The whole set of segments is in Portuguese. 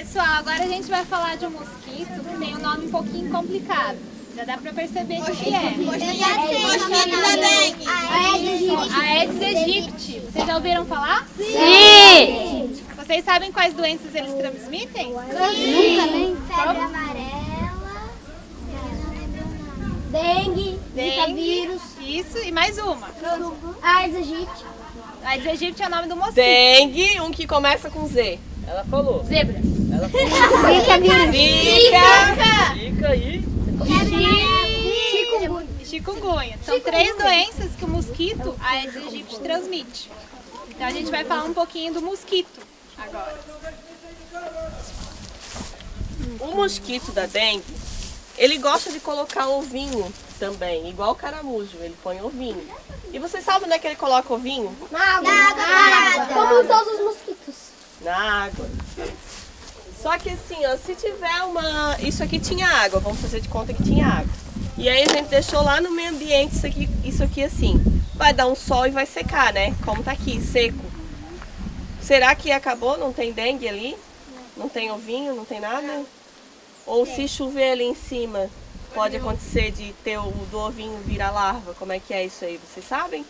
Pessoal, agora a gente vai falar de um mosquito que tem um nome um pouquinho complicado. Já dá pra perceber o que é. A Aedes aegypti. Vocês já ouviram falar? Sim! Vocês sabem quais doenças eles transmitem? Sim! Febre amarela, dengue, zika vírus, Isso, e mais uma. Aedes aegypti, A Aedes aegypti é o nome do mosquito. Dengue, um que começa com Z. Ela falou. Zebra. Ela falou. zika vírus, Fica aí. chikungunya. E chikungunya. São três doenças que o mosquito Aedes aegypti transmite. Então a gente vai falar um pouquinho do mosquito agora. O mosquito da dengue, ele gosta de colocar ovinho também, igual o caramujo, ele põe ovinho. E vocês sabem onde é que ele coloca ovinho? Na água, como todos os mosquitos. Na água. Só que assim, ó, se tiver uma... Isso aqui tinha água, vamos fazer de conta que tinha água. E aí a gente deixou lá no meio ambiente isso aqui assim. Vai dar um sol e vai secar, né? Como tá aqui, seco. Será que acabou? Não tem dengue ali? Não tem ovinho? Não tem nada? Ou se chover ali em cima, pode acontecer de ter do ovinho virar larva? Como é que é isso aí? Vocês sabem?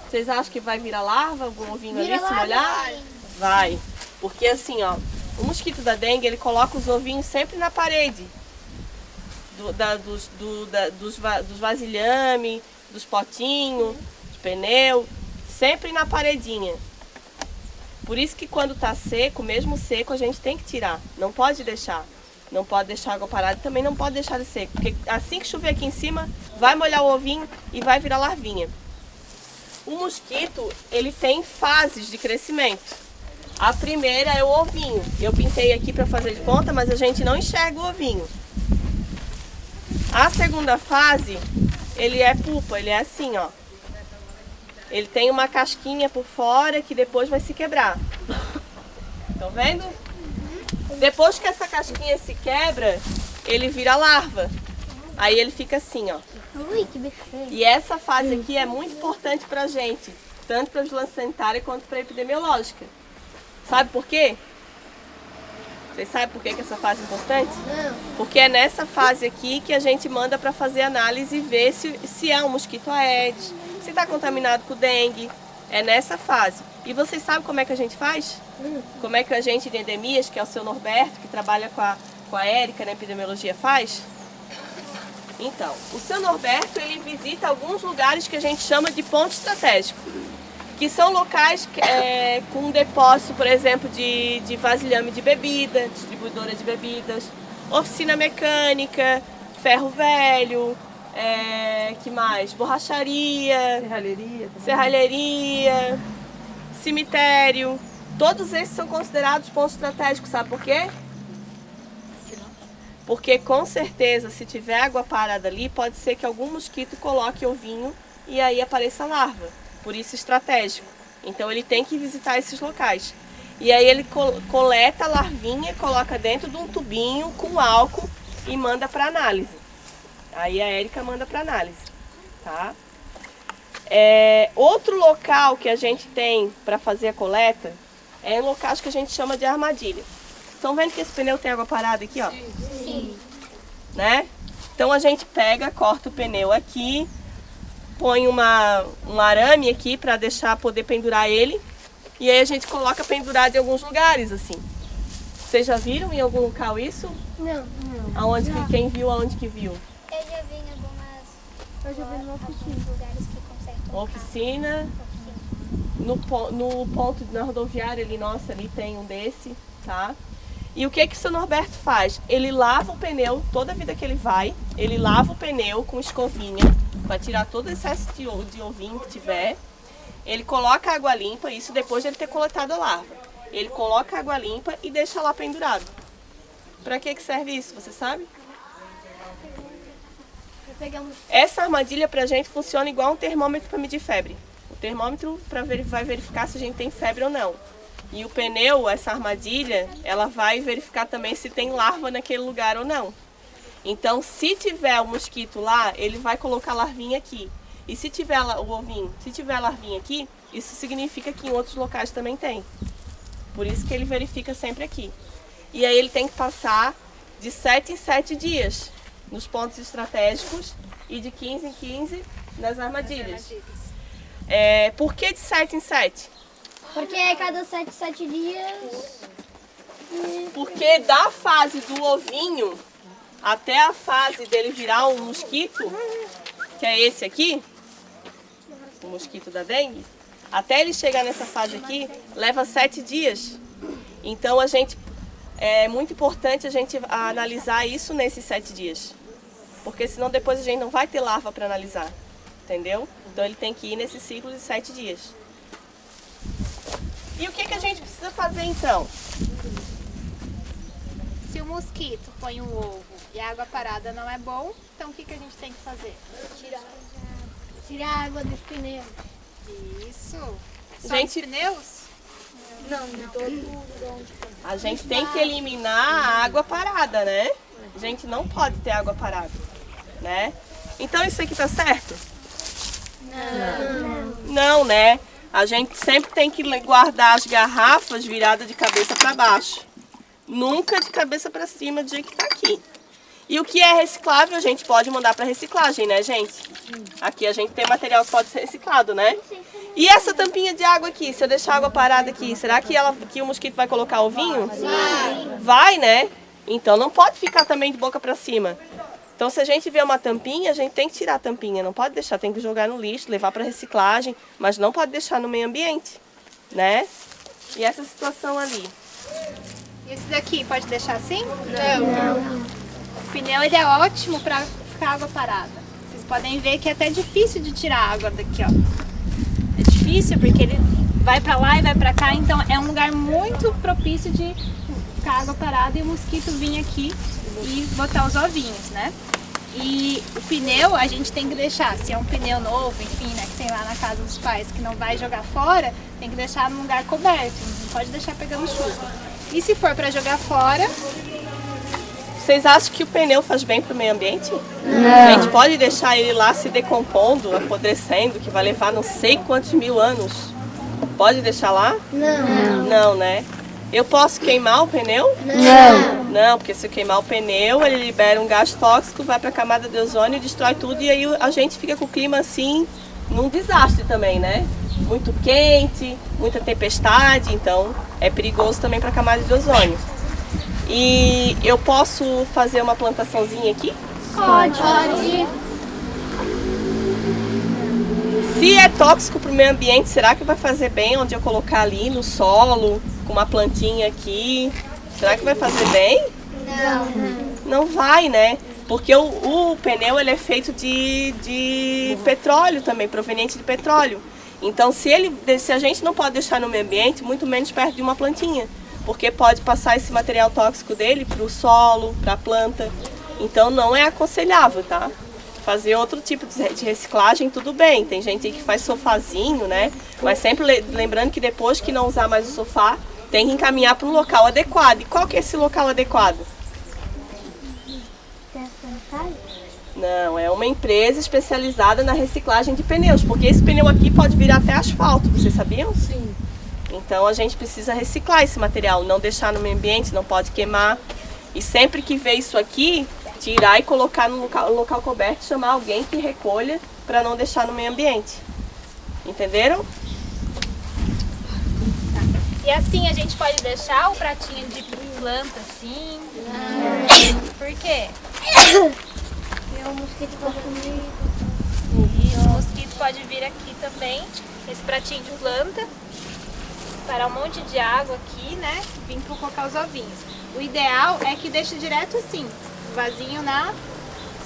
Vocês acham que vai virar larva? Algum ovinho ali se molhar? Vai. Porque assim, ó, o mosquito da dengue, ele coloca os ovinhos sempre na parede. Dos vasilhame, dos potinhos, dos pneu, sempre na paredinha. Por isso que quando tá seco, mesmo seco, a gente tem que tirar. Não pode deixar. Não pode deixar água parada e também não pode deixar de seco. Porque assim que chover aqui em cima, vai molhar o ovinho e vai virar larvinha. O mosquito, ele tem fases de crescimento. A primeira é o ovinho. Eu pintei aqui para fazer de conta, mas a gente não enxerga o ovinho. A segunda fase, ele é pupa, ele é assim, ó. Ele tem uma casquinha por fora que depois vai se quebrar. Estão vendo? Depois que essa casquinha se quebra, ele vira larva. Aí ele fica assim, ó. Ui, que besteira. E essa fase aqui é muito importante pra gente, tanto para a vigilância sanitária quanto para a epidemiológica. Sabe por quê? Vocês sabem por que essa fase é importante? Não. Porque é nessa fase aqui que a gente manda para fazer análise e ver se é um mosquito Aedes, se está contaminado com dengue. É nessa fase. E vocês sabem como é que a gente faz? Como é que o agente de endemias, que é o seu Norberto, que trabalha com a Érica na epidemiologia, faz? Então, o seu Norberto, ele visita alguns lugares que a gente chama de ponto estratégico, que são locais com depósito, por exemplo, de vasilhame de bebida, distribuidora de bebidas, oficina mecânica, ferro velho, que mais? Borracharia, serralheria, cemitério. Todos esses são considerados pontos estratégicos, sabe por quê? Porque com certeza, se tiver água parada ali, pode ser que algum mosquito coloque ovinho e aí apareça larva. Por isso estratégico. Então ele tem que visitar esses locais. E aí ele coleta a larvinha, coloca dentro de um tubinho com álcool e manda para análise. Aí a Érica manda para análise, tá? Outro local que a gente tem para fazer a coleta é em locais que a gente chama de armadilha. Estão vendo que esse pneu tem água parada aqui, ó? Sim. Né? Então a gente pega, corta o pneu aqui, põe um arame aqui para poder pendurar ele. E aí a gente coloca pendurado em alguns lugares, assim. Vocês já viram em algum local isso? Não. Quem viu, aonde que viu? Eu já vi em alguns lugares que conseguem. Oficina. No ponto na rodoviária ali, nossa, ali tem um desse, tá? E o que o seu Norberto faz? Ele lava o pneu, toda a vida que ele vai, ele lava o pneu com escovinha, para tirar todo o excesso de ovinho que tiver. Ele coloca água limpa, isso depois de ele ter coletado a larva. Ele coloca água limpa e deixa lá pendurado. Para que serve isso, você sabe? Essa armadilha pra gente funciona igual um termômetro para medir febre. O termômetro vai verificar se a gente tem febre ou não. E o pneu, essa armadilha, ela vai verificar também se tem larva naquele lugar ou não. Então, se tiver o mosquito lá, ele vai colocar a larvinha aqui. E se tiver o ovinho, se tiver a larvinha aqui, isso significa que em outros locais também tem. Por isso que ele verifica sempre aqui. E aí ele tem que passar de 7 em 7 dias nos pontos estratégicos e de 15 em 15 nas armadilhas. Por que de 7 em 7? Porque cada 7 dias... Porque da fase do ovinho até a fase dele virar um mosquito, que é esse aqui, o mosquito da dengue, até ele chegar nessa fase aqui, leva 7 dias. Então é muito importante a gente analisar isso nesses 7 dias. Porque senão depois a gente não vai ter larva para analisar. Entendeu? Então ele tem que ir nesse ciclo de 7 dias. E o que a gente precisa fazer então? Se o mosquito põe um ovo e a água parada não é bom, então o que a gente tem que fazer? Tirar a água dos pneus. Isso. Só os pneus? Não, todo. A gente tem que eliminar a água parada, né? A gente não pode ter água parada, né? Então isso aqui tá certo? Não, né? A gente sempre tem que guardar as garrafas viradas de cabeça para baixo. Nunca de cabeça para cima do jeito que tá aqui. E o que é reciclável a gente pode mandar para reciclagem, né, gente? Aqui a gente tem material que pode ser reciclado, né? E essa tampinha de água aqui, se eu deixar a água parada aqui, será que o mosquito vai colocar ovinho? Vai, né? Então não pode ficar também de boca para cima. Então se a gente vê uma tampinha, a gente tem que tirar a tampinha, não pode deixar, tem que jogar no lixo, levar para reciclagem, mas não pode deixar no meio ambiente, né? E essa situação ali. Esse daqui pode deixar assim? Não. O pneu ele é ótimo para ficar água parada. Vocês podem ver que é até difícil de tirar a água daqui, ó. É difícil porque ele vai para lá e vai para cá, então é um lugar muito propício de ficar água parada e o mosquito vir aqui e botar os ovinhos, né? E o pneu a gente tem que deixar, se é um pneu novo, enfim, né, que tem lá na casa dos pais que não vai jogar fora, tem que deixar num lugar coberto, não pode deixar pegando chuva. E se for para jogar fora... Vocês acham que o pneu faz bem para o meio ambiente? Não. A gente pode deixar ele lá se decompondo, apodrecendo, que vai levar não sei quantos mil anos. Pode deixar lá? Não. Não, né? Eu posso queimar o pneu? Não. Não, porque se eu queimar o pneu, ele libera um gás tóxico, vai para a camada de ozônio, destrói tudo e aí a gente fica com o clima assim, num desastre também, né? Muito quente, muita tempestade, então é perigoso também para a camada de ozônio. E eu posso fazer uma plantaçãozinha aqui? Pode. Se é tóxico para o meio ambiente, será que vai fazer bem onde eu colocar ali no solo, com uma plantinha aqui? Será que vai fazer bem? Não vai, né? Porque o pneu ele é feito de petróleo também, proveniente de petróleo. Então se a gente não pode deixar no meio ambiente, muito menos perto de uma plantinha. Porque pode passar esse material tóxico dele para o solo, para a planta. Então não é aconselhável, tá? Fazer outro tipo de reciclagem, tudo bem. Tem gente aí que faz sofazinho, né? Mas sempre lembrando que depois que não usar mais o sofá, tem que encaminhar para um local adequado. E qual que é esse local adequado? Não, é uma empresa especializada na reciclagem de pneus. Porque esse pneu aqui pode virar até asfalto, vocês sabiam? Sim. Então a gente precisa reciclar esse material, não deixar no meio ambiente, não pode queimar. E sempre que vê isso aqui, tirar e colocar no local coberto, chamar alguém que recolha para não deixar no meio ambiente. Entenderam? E assim a gente pode deixar o pratinho de planta assim? Por quê? O mosquito pode comer. E o mosquito pode vir aqui também, esse pratinho de planta, parar um monte de água aqui, né? Vim para colocar os ovinhos. O ideal é que deixe direto assim, vasinho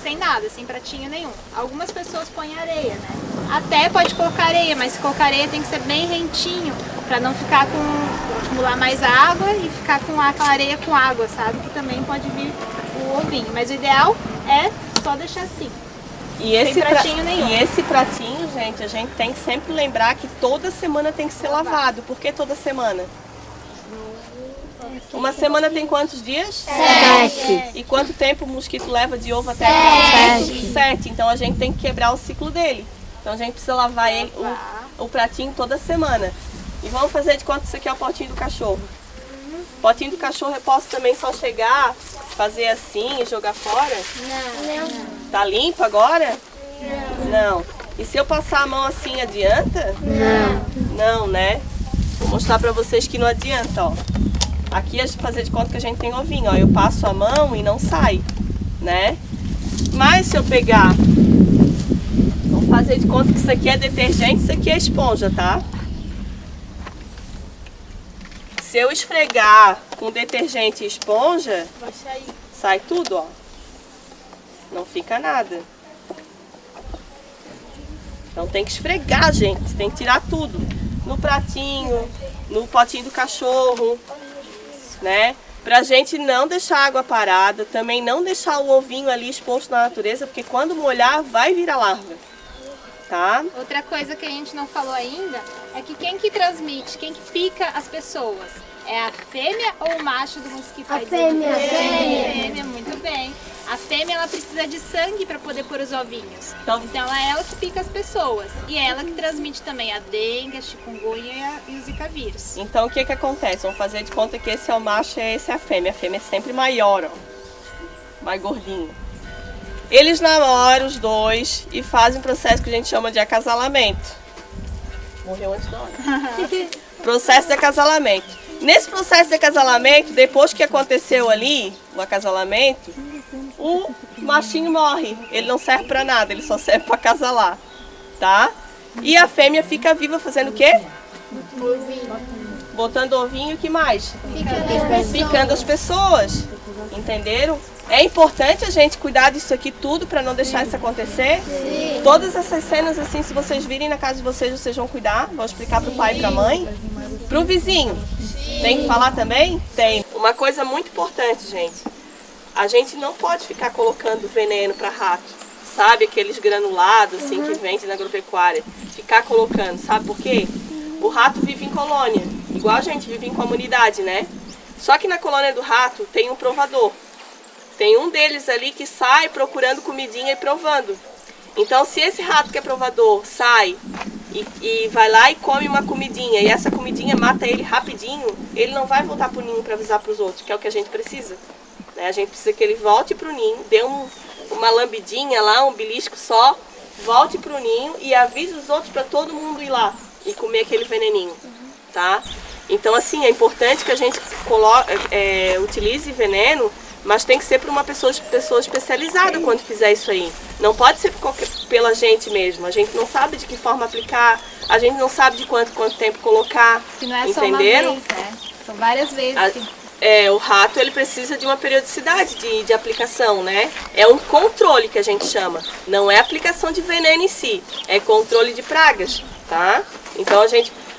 sem nada, sem pratinho nenhum. Algumas pessoas põem areia, né? Até pode colocar areia, mas se colocar areia tem que ser bem rentinho, para não ficar acumular mais água e ficar com aquela areia com água, sabe? Que também pode vir o ovinho. Mas o ideal é só deixar assim. E esse pratinho, gente, a gente tem que sempre lembrar que toda semana tem que ser lavado. Por que toda semana? Uma semana tem quantos dias? 7. E quanto tempo o mosquito leva de ovo até 7. Então a gente tem que quebrar o ciclo dele. Então a gente precisa lavar o pratinho toda semana. E vamos fazer de conta que isso aqui é o potinho do cachorro. Potinho do cachorro eu posso também só chegar, fazer assim e jogar fora? Não. Tá limpo agora? Não. E se eu passar a mão assim, adianta? Não, né? Vou mostrar pra vocês que não adianta, ó. Aqui é fazer de conta que a gente tem ovinho, ó. Eu passo a mão e não sai, né? Mas se eu pegar... Vamos fazer de conta que isso aqui é detergente, isso aqui é esponja, tá? Se eu esfregar com detergente e esponja, sai tudo, ó. Não fica nada. Então tem que esfregar, gente. Tem que tirar tudo. No pratinho, no potinho do cachorro, né? Pra gente não deixar a água parada, também não deixar o ovinho ali exposto na natureza, porque quando molhar vai virar larva, tá? Outra coisa que a gente não falou ainda é que quem que transmite, quem que pica as pessoas? É a fêmea ou o macho do mosquito? A fêmea. Fêmea, muito bem. A fêmea ela precisa de sangue para poder pôr os ovinhos. Então é ela que pica as pessoas. E é ela que transmite também a dengue, a chikungunya e o zika vírus. Então o que que acontece? Vamos fazer de conta que esse é o macho e esse é a fêmea. A fêmea é sempre maior, ó. Mais gordinho. Eles namoram os dois e fazem um processo que a gente chama de acasalamento. Morreu antes da hora. Processo de acasalamento. Nesse processo de acasalamento, depois que aconteceu ali o acasalamento, o machinho morre. Ele não serve pra nada, ele só serve pra acasalar, tá? E a fêmea fica viva fazendo o quê? Botando ovinho e o que mais? Picando as pessoas. Entenderam? É importante a gente cuidar disso aqui tudo para não deixar isso acontecer? Sim. Todas essas cenas, assim, se vocês virem na casa de vocês, vocês vão cuidar? Vão explicar pro pai e pra mãe? Pro vizinho? Sim. Tem que falar também? Tem. Uma coisa muito importante, gente. A gente não pode ficar colocando veneno para rato. Sabe? Aqueles granulados, assim, que vende na agropecuária. Ficar colocando. Sabe por quê? O rato vive em colônia. Igual a gente vive em comunidade, né? Só que na colônia do rato tem um provador. Tem um deles ali que sai procurando comidinha e provando. Então, se esse rato que é provador sai e vai lá e come uma comidinha e essa comidinha mata ele rapidinho, ele não vai voltar pro ninho para avisar para os outros, que é o que a gente precisa. Né? A gente precisa que ele volte pro ninho, dê uma lambidinha lá, um belisco só, volte pro ninho e avise os outros para todo mundo ir lá e comer aquele veneninho, tá? Então, assim, é importante que a gente utilize veneno, mas tem que ser para uma pessoa especializada quando fizer isso aí. Não pode ser pela gente mesmo. A gente não sabe de que forma aplicar, a gente não sabe de quanto tempo colocar. Que não é só uma vez, né? São várias vezes. O rato ele precisa de uma periodicidade de aplicação, né? É um controle que a gente chama. Não é aplicação de veneno em si, é controle de pragas, tá? Então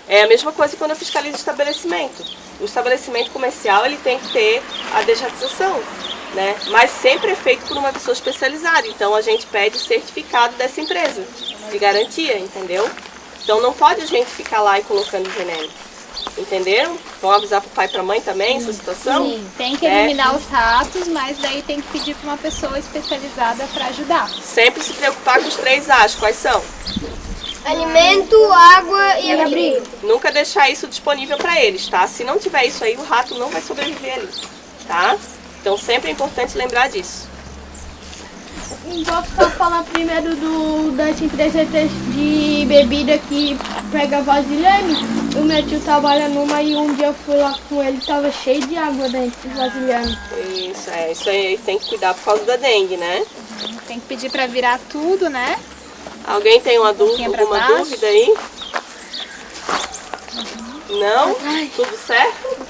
é a mesma coisa quando eu fiscalizo estabelecimento. O estabelecimento comercial ele tem que ter a desratização, né? Mas sempre é feito por uma pessoa especializada. Então a gente pede o certificado dessa empresa de garantia, entendeu? Então não pode a gente ficar lá e colocando veneno. Entenderam? Vão avisar pro pai e pra mãe também essa situação? Sim, tem que eliminar os ratos, mas daí tem que pedir para uma pessoa especializada para ajudar. Sempre se preocupar com os 3 A's. Quais são? Alimento, água e abrigo. Nunca deixar isso disponível para eles, tá? Se não tiver isso aí, o rato não vai sobreviver ali, tá? Então sempre é importante lembrar disso. Vou só falar primeiro das empresas de bebida que pega vasilhame. O meu tio trabalha numa e um dia eu fui lá com ele, tava cheio de água dentro do vasilhame. Isso aí tem que cuidar por causa da dengue, né? Tem que pedir para virar tudo, né? Alguém tem alguma dúvida aí? Não? Tudo certo?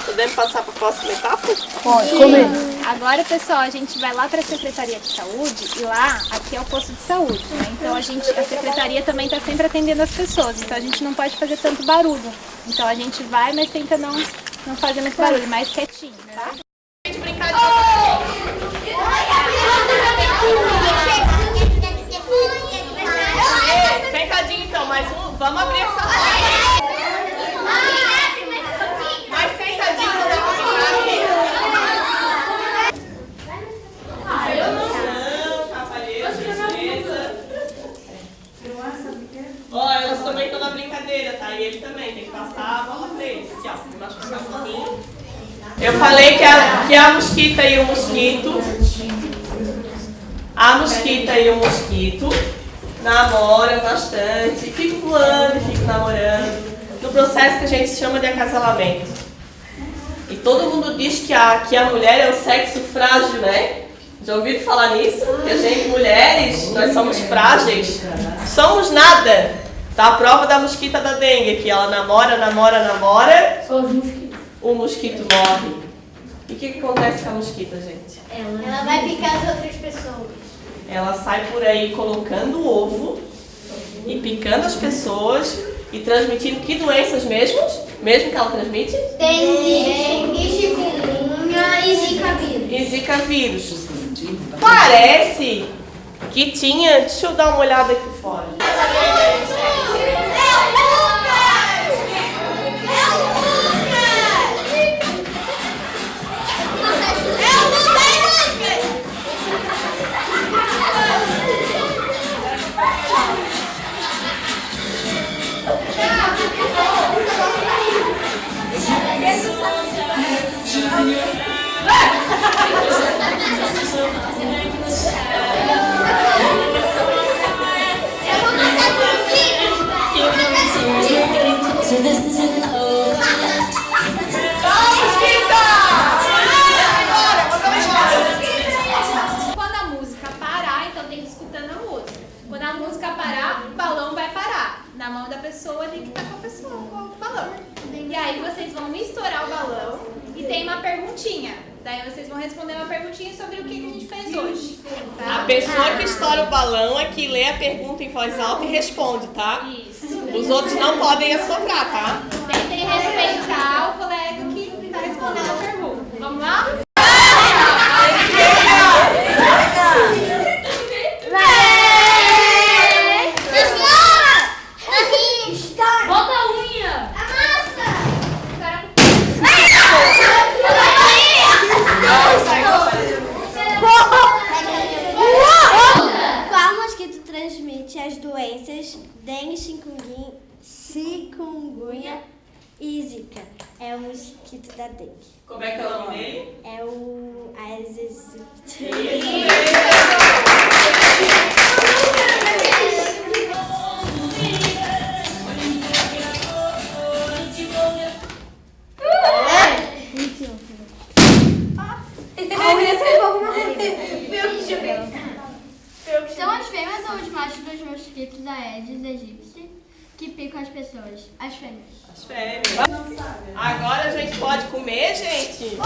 Podemos passar para a próxima etapa? Pode. Agora, pessoal, a gente vai lá para a Secretaria de Saúde e lá, aqui é o posto de saúde, né? Então a Secretaria também está sempre atendendo as pessoas, então a gente não pode fazer tanto barulho. Então a gente vai, mas tenta não fazer muito barulho, mais quietinho, tá? A gente brincar de sentadinho então, mais um. Vamos abrir essa live. Mais sentadinho, vamos Ó, elas também estão na brincadeira, tá? E ele também tem que passar a bola pra eles. Aqui, ó. Vamos passar um pouquinho. Eu falei que a mosquita e o mosquito, namoram bastante, ficam voando e ficam namorando, no processo que a gente chama de acasalamento. E todo mundo diz que a mulher é o sexo frágil, né? Já ouviram falar nisso? Que a gente, mulheres, nós somos frágeis. Somos nada. Tá a prova da mosquita da dengue, que ela namora, o mosquito morre. E o que acontece com a mosquita, gente? Ela vai picar as outras pessoas. Ela sai por aí colocando ovo e picando as pessoas e transmitindo que doenças mesmo que ela transmite? Dengue, chikungunya e zika vírus. E zika vírus. Parece que tinha... Deixa eu dar uma olhada aqui fora. Quando a música parar, então tem que ir escutando a música. Quando a música parar, o balão vai parar na mão da pessoa ali que tá com a pessoa, com o balão. E aí vocês vão estourar o balão e tem uma perguntinha. Daí vocês vão responder uma perguntinha sobre o que a gente fez hoje. Tá? A pessoa que estoura o balão é que lê a pergunta em voz alta e responde, tá? Isso. Os outros não podem assoprar, tá? Tentem respeitar o colega que tá respondendo a pergunta. Vamos lá? Bota a unha. Qual mosquito transmite as doenças dengue, chikungunya e zika? É o mosquito da dengue. Como é que é o nome dele? É o Aedes aegypti. São as fêmeas ou os machos dos mosquitos Aedes aegypti que picam as pessoas? As fêmeas. As fêmeas. Agora a gente pode comer, gente?